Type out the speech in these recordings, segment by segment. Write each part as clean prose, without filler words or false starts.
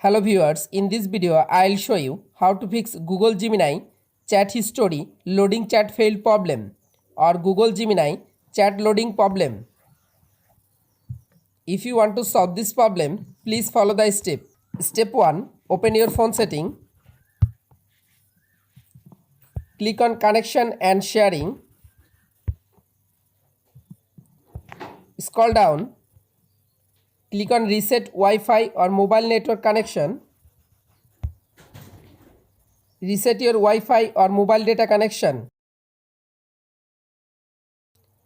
Hello viewers, in this video I'll show you how to fix Google Gemini chat history loading chat failed problem or Google Gemini chat loading problem. If you want to solve this problem, please follow the step. Step 1. Open your phone setting. Click on connection and sharing. Scroll down. Click on reset Wi-Fi or mobile network connection. Reset your Wi-Fi or mobile data connection.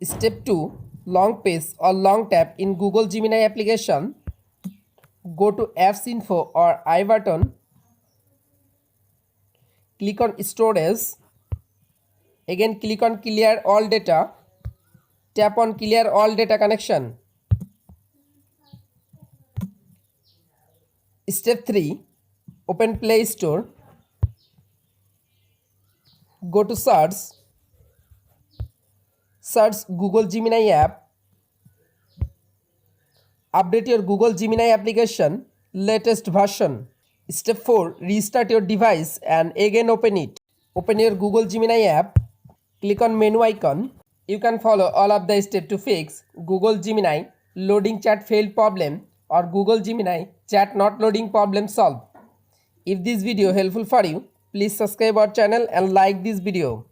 Step 2. Long press or long tap in Google Gemini application. Go to Apps Info or I button. Click on Storage. Again click on Clear All Data. Tap on Clear All Data Connection. Step 3. Open Play Store. Go to Search. Search Google Gemini app. Update your Google Gemini application latest version. Step 4. Restart your device and again open it. Open your Google Gemini app. Click on menu icon. You can follow all of the steps to fix Google Gemini loading chat failed problem or Google Gemini chat not loading problem solved. If this video helpful for you, please subscribe our channel and like this video.